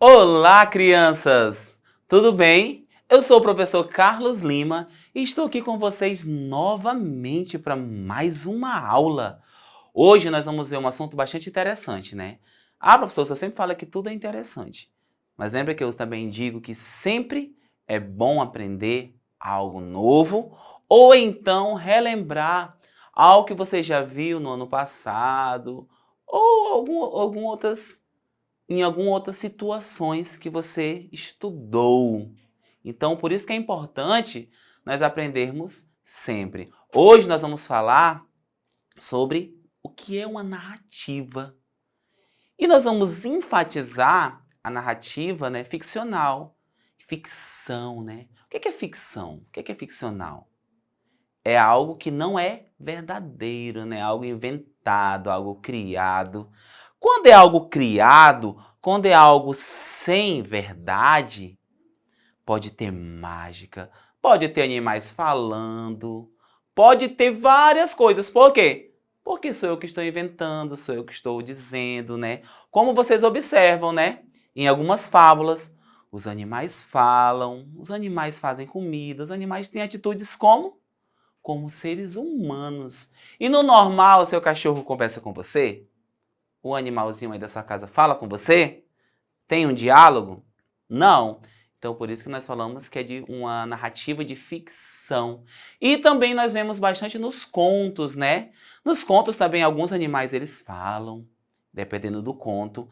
Olá, crianças! Tudo bem? Eu sou o professor Carlos Lima e estou aqui com vocês novamente para mais uma aula. Hoje nós vamos ver um assunto bastante interessante, né? Ah, professor, você sempre fala que tudo é interessante. Mas lembra que eu também digo que sempre é bom aprender algo novo ou então relembrar algo que você já viu no ano passado ou em algumas outras situações que você estudou. Então, por isso que é importante nós aprendermos sempre. Hoje nós vamos falar sobre o que é uma narrativa. E nós vamos enfatizar a narrativa, né, ficcional. Ficção, né? O que é ficção? O que é ficcional? É algo que não é verdadeiro, né? Algo inventado, algo criado. Quando é algo criado, quando é algo sem verdade, pode ter mágica, pode ter animais falando, pode ter várias coisas. Por quê? Porque sou eu que estou inventando, sou eu que estou dizendo, né? Como vocês observam, né? Em algumas fábulas, os animais falam, os animais fazem comida, os animais têm atitudes como seres humanos. E no normal, o seu cachorro conversa com você? O animalzinho aí da sua casa fala com você? Tem um diálogo? Não. Então, por isso que nós falamos que é de uma narrativa de ficção. E também nós vemos bastante nos contos, né? Nos contos também alguns animais eles falam, dependendo do conto.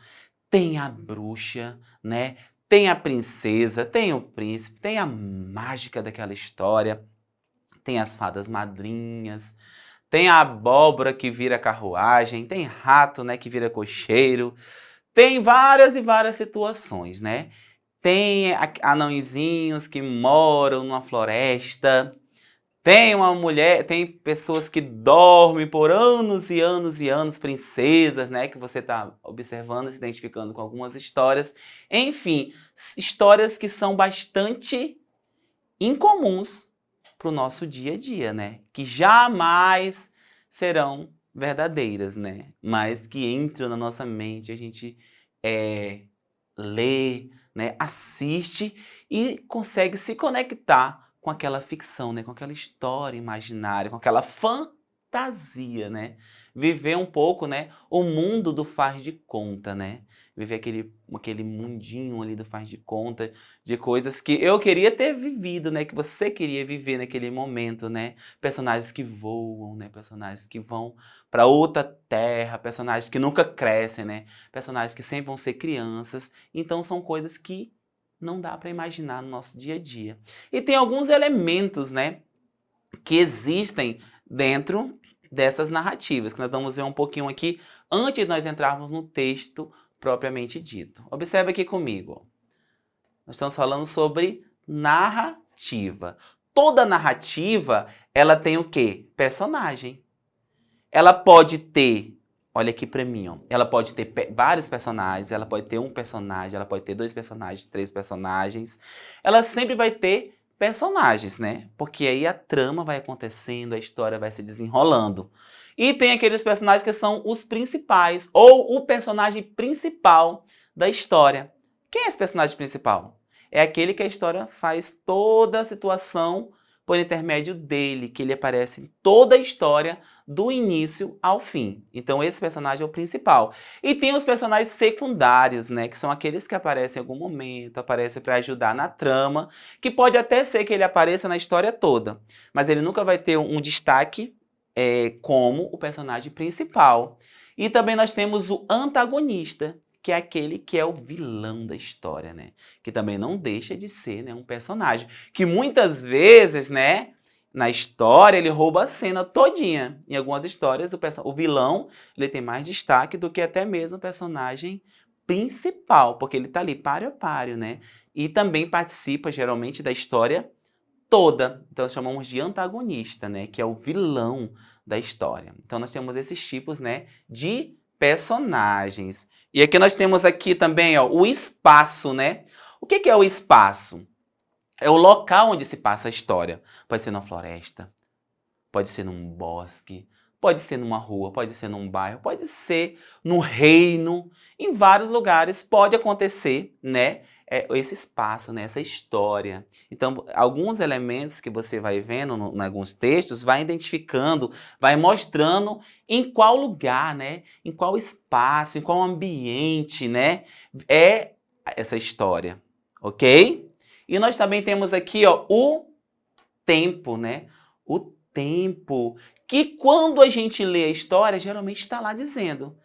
Tem a bruxa, né? Tem a princesa, tem o príncipe, tem a mágica daquela história. Tem as fadas madrinhas, tem a abóbora que vira carruagem, tem rato, né, que vira cocheiro, tem várias e várias situações, né? Tem anõezinhos que moram numa floresta, tem uma mulher, tem pessoas que dormem por anos e anos e anos, princesas, né, que você está observando, se identificando com algumas histórias. Enfim, histórias que são bastante incomuns para o nosso dia a dia, né? Que jamais serão verdadeiras, né? Mas que entram na nossa mente, a gente lê, né? Assiste e consegue se conectar com aquela ficção, né? Com aquela história imaginária, com aquela fantasia, né? Viver um pouco, né? O mundo do faz de conta, né? Viver aquele mundinho ali do faz de conta, de coisas que eu queria ter vivido, né? Que você queria viver naquele momento, né? Personagens que voam, né? Personagens que vão para outra terra, personagens que nunca crescem, né? Personagens que sempre vão ser crianças. Então são coisas que não dá para imaginar no nosso dia a dia. E tem alguns elementos, né? Que existem dentro dessas narrativas, que nós vamos ver um pouquinho aqui antes de nós entrarmos no texto propriamente dito. Observe aqui comigo. Nós estamos falando sobre narrativa. Toda narrativa, ela tem o quê? Personagem. Ela pode ter, olha aqui pra mim, ó, ela pode ter vários personagens, ela pode ter um personagem, ela pode ter dois personagens, três personagens. Ela sempre vai ter personagens, né? Porque aí a trama vai acontecendo, a história vai se desenrolando. E tem aqueles personagens que são os principais, ou o personagem principal da história. Quem é esse personagem principal? É aquele que a história faz toda a situação por intermédio dele, que ele aparece em toda a história do início ao fim. Então esse personagem é o principal. E tem os personagens secundários, né, que são aqueles que aparecem em algum momento, aparecem para ajudar na trama, que pode até ser que ele apareça na história toda, mas ele nunca vai ter um destaque como o personagem principal. E também nós temos o antagonista, que é aquele que é o vilão da história, né? Que também não deixa de ser, né, um personagem. Que muitas vezes, né, na história, ele rouba a cena todinha. Em algumas histórias, o vilão ele tem mais destaque do que até mesmo o personagem principal, porque ele está ali páreo a páreo, né? E também participa, geralmente, da história toda. Então, nós chamamos de antagonista, né? Que é o vilão da história. Então, nós temos esses tipos, né, de personagens. E aqui nós temos aqui também, ó, o espaço, né? O que é o espaço? É o local onde se passa a história. Pode ser numa floresta, pode ser num bosque, Pode ser numa rua, pode ser num bairro, pode ser num reino. Em vários lugares pode acontecer, né? Esse espaço, né, essa história. Então, alguns elementos que você vai vendo em alguns textos, vai identificando, vai mostrando em qual lugar, né, em qual espaço, em qual ambiente, né, é essa história, ok? E nós também temos aqui, ó, o tempo, né? O tempo, que quando a gente lê a história, geralmente está lá dizendo,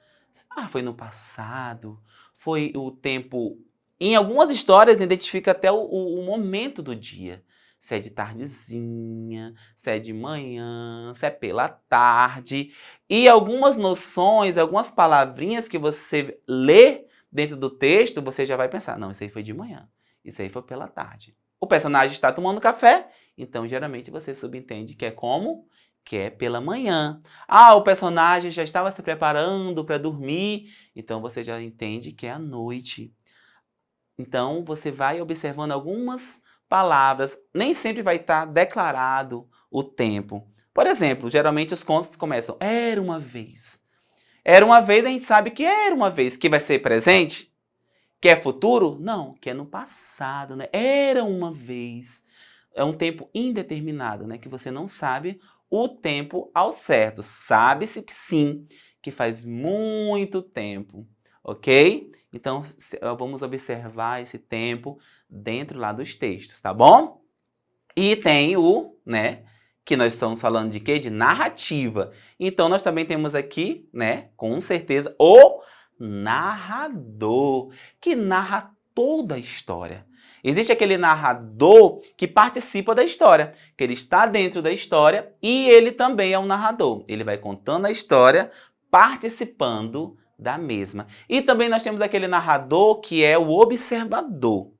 foi no passado, foi o tempo. Em algumas histórias identifica até o momento do dia. Se é de tardezinha, se é de manhã, se é pela tarde. E algumas noções, algumas palavrinhas que você lê dentro do texto, você já vai pensar, não, isso aí foi de manhã, isso aí foi pela tarde. O personagem está tomando café, então geralmente você subentende que é como? Que é pela manhã. O personagem já estava se preparando para dormir, então você já entende que é à noite. Então você vai observando algumas palavras, nem sempre vai estar declarado o tempo. Por exemplo, geralmente os contos começam, era uma vez. Era uma vez, a gente sabe que era uma vez, que vai ser presente, que é futuro? Não, que é no passado, né? Era uma vez. É um tempo indeterminado, né? Que você não sabe o tempo ao certo. Sabe-se que sim, que faz muito tempo, ok? Então, vamos observar esse tempo dentro lá dos textos, tá bom? E tem o, né, que nós estamos falando de quê? De narrativa. Então, nós também temos aqui, né, com certeza, o narrador, que narra toda a história. Existe aquele narrador que participa da história, que ele está dentro da história e ele também é um narrador. Ele vai contando a história, participando da mesma. E também nós temos aquele narrador que é o observador,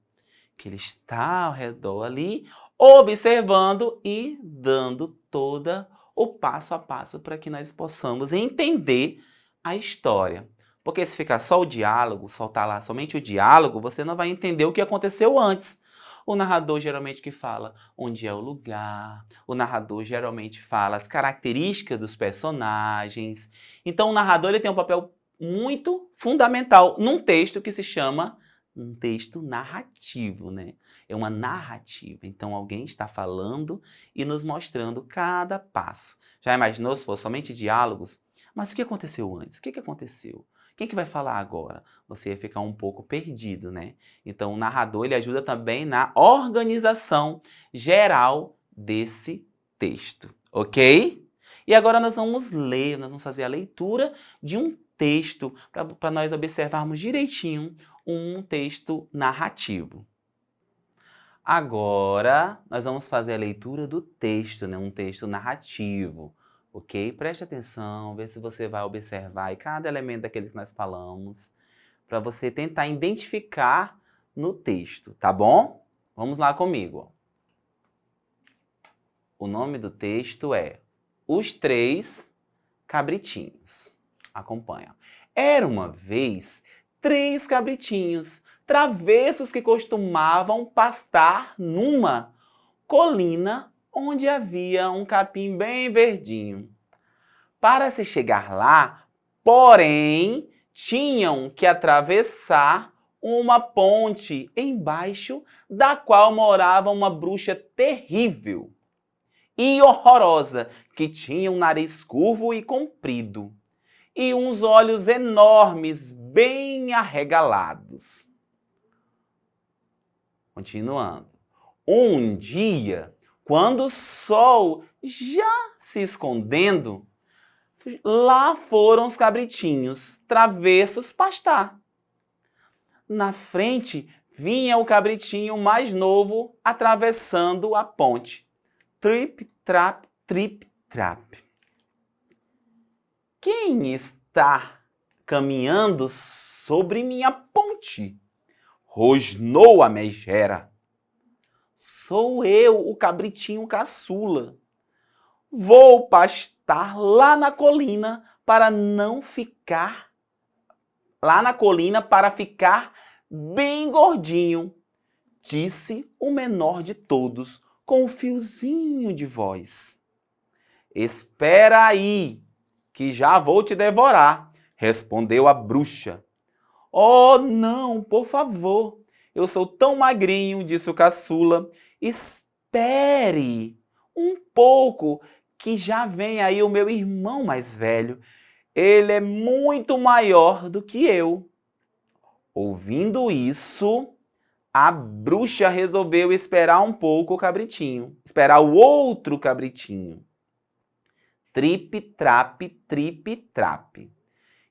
que ele está ao redor ali, observando e dando todo o passo a passo para que nós possamos entender a história. Porque se ficar só o diálogo, soltar lá somente o diálogo, você não vai entender o que aconteceu antes. O narrador geralmente que fala onde é o lugar, o narrador geralmente fala as características dos personagens. Então o narrador ele tem um papel muito fundamental num texto que se chama um texto narrativo, né? É uma narrativa. Então alguém está falando e nos mostrando cada passo. Já imaginou se fosse somente diálogos? Mas o que aconteceu antes? O que aconteceu? Quem que vai falar agora? Você ia ficar um pouco perdido, né? Então o narrador ele ajuda também na organização geral desse texto, ok? E agora nós vamos ler, nós vamos fazer a leitura de um texto para nós observarmos direitinho um texto narrativo. Agora, nós vamos fazer a leitura do texto, né? Um texto narrativo, ok? Preste atenção, vê se você vai observar cada elemento daqueles que nós falamos, para você tentar identificar no texto, tá bom? Vamos lá comigo. O nome do texto é Os Três Cabritinhos. Acompanha. Era uma vez 3 cabritinhos, travessos que costumavam pastar numa colina onde havia um capim bem verdinho. Para se chegar lá, porém, tinham que atravessar uma ponte embaixo da qual morava uma bruxa terrível e horrorosa, que tinha um nariz curvo e comprido e uns olhos enormes, bem arregalados. Continuando. Um dia, quando o sol já se escondendo, lá foram os cabritinhos, travessos pastar. Na frente vinha o cabritinho mais novo atravessando a ponte. Trip, trap, trip, trap. Quem está caminhando sobre minha ponte? Rosnou a megera. Sou eu, o cabritinho caçula. Vou pastar lá na colina para não ficar... Lá na colina para ficar bem gordinho, disse o menor de todos com um fiozinho de voz. Espera aí, que já vou te devorar, respondeu a bruxa. Oh, não, por favor, eu sou tão magrinho, disse o caçula. Espere um pouco, que já vem aí o meu irmão mais velho. Ele é muito maior do que eu. Ouvindo isso, a bruxa resolveu esperar um pouco o cabritinho, esperar o outro cabritinho. Tripe-trape, tripe-trape.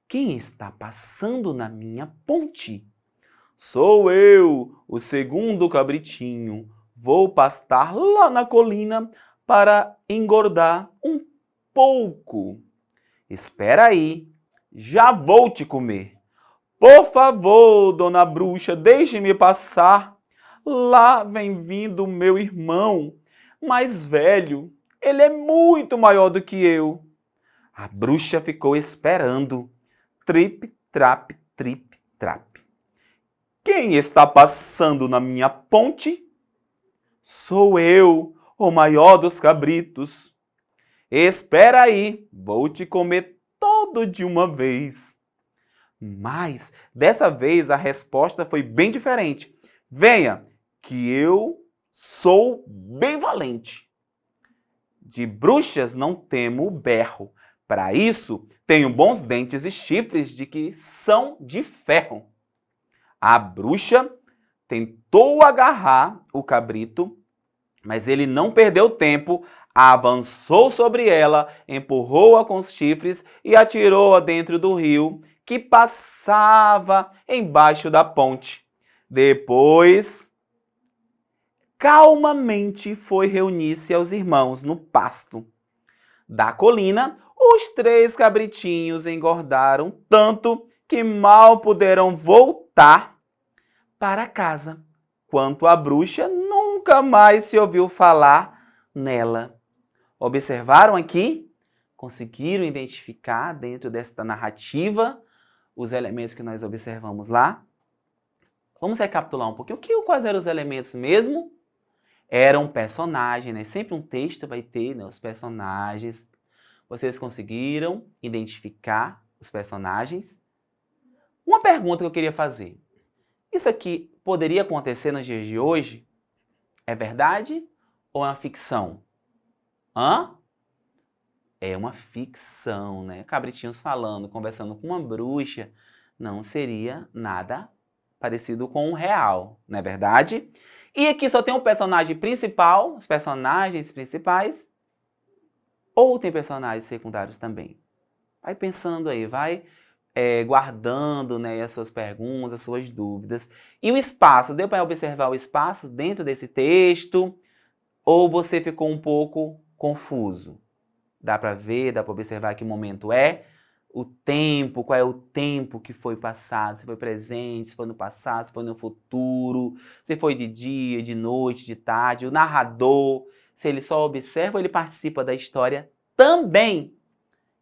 Quem está passando na minha ponte? Sou eu, o segundo cabritinho. Vou pastar lá na colina para engordar um pouco. Espera aí, já vou te comer. Por favor, dona bruxa, deixe-me passar. Lá vem vindo o meu irmão, mais velho. Ele é muito maior do que eu. A bruxa ficou esperando. Trip-trap, trip-trap. Quem está passando na minha ponte? Sou eu, o maior dos cabritos. Espera aí, vou te comer todo de uma vez. Mas, dessa vez, a resposta foi bem diferente. Venha, que eu sou bem valente. De bruxas não temo o berro. Para isso, tenho bons dentes e chifres de que são de ferro. A bruxa tentou agarrar o cabrito, mas ele não perdeu tempo, avançou sobre ela, empurrou-a com os chifres e atirou-a dentro do rio que passava embaixo da ponte. Depois, calmamente foi reunir-se aos irmãos no pasto da colina. Os 3 cabritinhos engordaram tanto que mal puderam voltar para casa. Quanto à bruxa, nunca mais se ouviu falar nela. Observaram aqui? Conseguiram identificar dentro desta narrativa os elementos que nós observamos lá? Vamos recapitular um pouquinho. Quais eram os elementos mesmo? Era um personagem, né? Sempre um texto vai ter, né, os personagens. Vocês conseguiram identificar os personagens? Uma pergunta que eu queria fazer. Isso aqui poderia acontecer nos dias de hoje? É verdade ou é uma ficção? É uma ficção, né? Cabritinhos falando, conversando com uma bruxa, não seria nada parecido com o real, não é verdade? E aqui só tem um personagem principal, os personagens principais, ou tem personagens secundários também? Vai pensando aí, vai guardando, né, as suas perguntas, as suas dúvidas. E o espaço, deu para observar o espaço dentro desse texto? Ou você ficou um pouco confuso? Dá para ver, dá para observar que momento é? O tempo, qual é o tempo que foi passado? Se foi presente, se foi no passado, se foi no futuro, se foi de dia, de noite, de tarde. O narrador, se ele só observa ou ele participa da história também.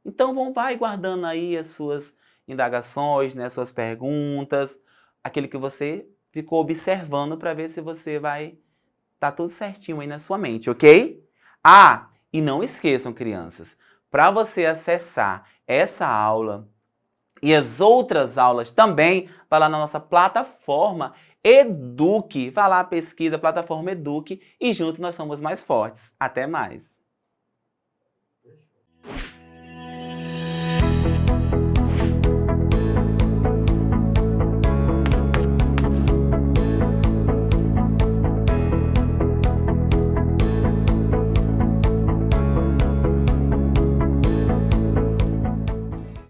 Então vai guardando aí as suas indagações, né, suas perguntas, aquele que você ficou observando para ver se você vai tá tudo certinho aí na sua mente, ok? Ah, e não esqueçam, crianças, para você acessar essa aula e as outras aulas também, vai lá na nossa plataforma Eduque. Vai lá, pesquisa, plataforma Eduque e juntos nós somos mais fortes. Até mais!